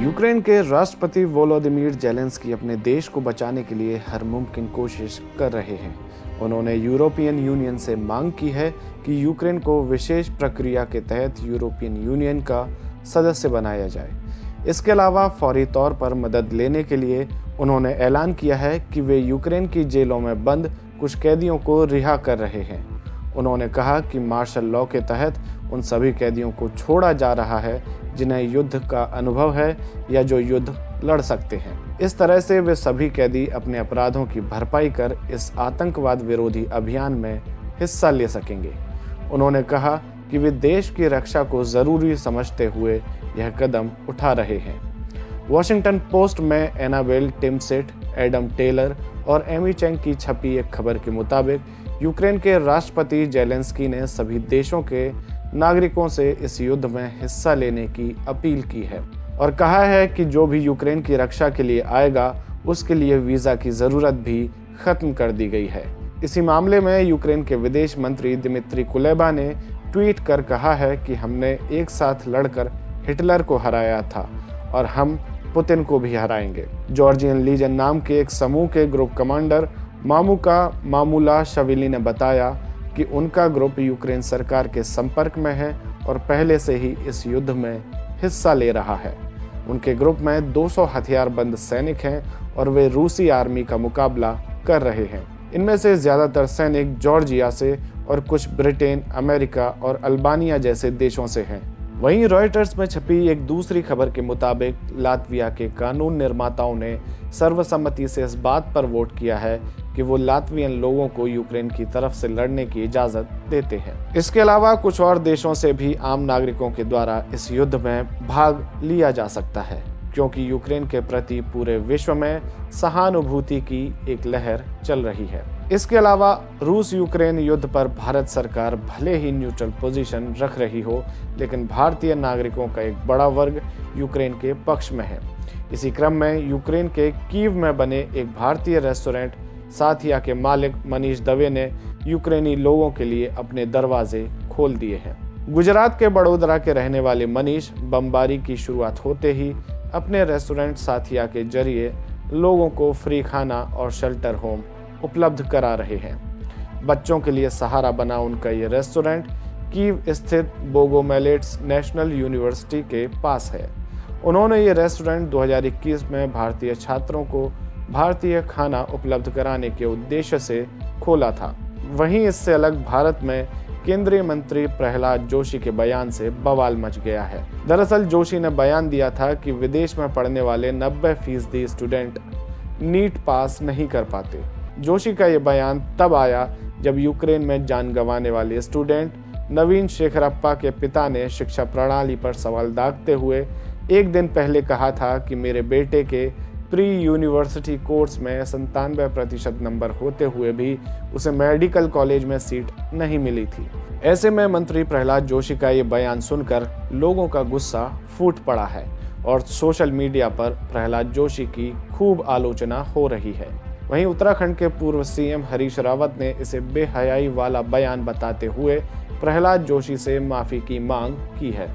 Ukraine के राष्ट्रपति Volodymyr Zelensky अपने देश को बचाने के लिए हर मुमकिन कोशिश कर रहे हैं। उन्होंने यूरोपियन यूनियन से मांग की है कि यूक्रेन को विशेष प्रक्रिया के तहत यूरोपियन यूनियन का सदस्य बनाया जाए। इसके अलावा फौरी तौर पर मदद लेने के लिए उन्होंने ऐलान किया है कि वे यूक्रेन की जेलों में बंद कुछ कैदियों को रिहा कर रहे हैं। उन्होंने कहा कि मार्शल लॉ के तहत उन सभी कैदियों को छोड़ा जा रहा है जिन्हें युद्ध का अनुभव है या जो युद्ध लड़ सकते हैं। इस तरह से वे सभी कैदी अपने अपराधों की भरपाई कर इस आतंकवाद विरोधी अभियान में हिस्सा ले सकेंगे। उन्होंने कहा कि वे देश की रक्षा को जरूरी समझते हुए यह कदम उठा रहे हैं। वॉशिंगटन पोस्ट में एनाबेल टिमसेट, एडम टेलर और एमी चेंग की छपी एक खबर के मुताबिक यूक्रेन के राष्ट्रपति जेलेंस्की ने सभी देशों के नागरिकों से इस युद्ध में हिस्सा लेने की अपील की है और कहा है कि जो भी यूक्रेन की रक्षा के लिए आएगा उसके लिए वीजा की जरूरत भी खत्म कर दी गई है। इसी मामले में यूक्रेन के विदेश मंत्री दिमित्री कुलेबा ने ट्वीट कर कहा है कि हमने एक साथ लड़कर हिटलर को हराया था और हम पुतिन को भी हराएंगे। जॉर्जियन लीजन नाम के एक समूह के ग्रुप कमांडर मामुका मामुलाशविली ने बताया कि उनका ग्रुप यूक्रेन सरकार के संपर्क में है और पहले से ही इस युद्ध में हिस्सा ले रहा है। उनके ग्रुप में 200 हथियारबंद सैनिक हैं और वे रूसी आर्मी का मुकाबला कर रहे हैं। इनमें से ज़्यादातर सैनिक जॉर्जिया से और कुछ ब्रिटेन, अमेरिका और अल्बानिया जैसे देशों से हैं। वहीं रॉयटर्स में छपी एक दूसरी खबर के मुताबिक लातविया के कानून निर्माताओं ने सर्वसम्मति से इस बात पर वोट किया है कि वो लातवियन लोगों को यूक्रेन की तरफ से लड़ने की इजाजत देते हैं। इसके अलावा कुछ और देशों से भी आम नागरिकों के द्वारा इस युद्ध में भाग लिया जा सकता है, क्योंकि यूक्रेन के प्रति पूरे विश्व में सहानुभूति की एक लहर चल रही है। इसके अलावा रूस यूक्रेन युद्ध पर भारत सरकार भले ही न्यूट्रल पोजीशन रख रही हो, लेकिन भारतीय नागरिकों का एक बड़ा वर्ग यूक्रेन के पक्ष में है। इसी क्रम में यूक्रेन के कीव में बने एक भारतीय रेस्टोरेंट साथिया के मालिक मनीष दवे ने यूक्रेनी लोगों के लिए अपने दरवाजे खोल दिए हैं। गुजरात के बड़ोदरा के रहने वाले मनीष बमबारी की शुरुआत होते ही अपने रेस्टोरेंट साथिया के जरिए लोगों को फ्री खाना और शेल्टर होम उपलब्ध करा रहे हैं। बच्चों के लिए सहारा बना उनका ये रेस्टोरेंट कीव स्थित बोगोमेलेट्स नेशनल यूनिवर्सिटी के पास है। उन्होंने ये रेस्टोरेंट 2021 में भारतीय छात्रों को भारतीय खाना उपलब्ध कराने के उद्देश्य से खोला था। वहीं इससे अलग भारत में केंद्रीय मंत्री प्रहलाद जोशी के बयान से बवाल मच गया है। दरअसल जोशी ने बयान दिया था कि विदेश में पढ़ने वाले 90% स्टूडेंट नीट पास नहीं कर पाते। जोशी का ये बयान तब आया जब यूक्रेन में जान गंवाने वाले स्टूडेंट नवीन शेखरप्पा के पिता ने शिक्षा प्रणाली पर सवाल दागते हुए एक दिन पहले कहा था कि मेरे बेटे के प्री यूनिवर्सिटी कोर्स में 97% नंबर होते हुए भी उसे मेडिकल कॉलेज में सीट नहीं मिली थी। ऐसे में मंत्री प्रहलाद जोशी का ये बयान सुनकर लोगों का गुस्सा फूट पड़ा है और सोशल मीडिया पर प्रहलाद जोशी की खूब आलोचना हो रही है। वहीं उत्तराखंड के पूर्व सीएम हरीश रावत ने इसे बेहयाई वाला बयान बताते हुए प्रहलाद जोशी से माफी की मांग की है।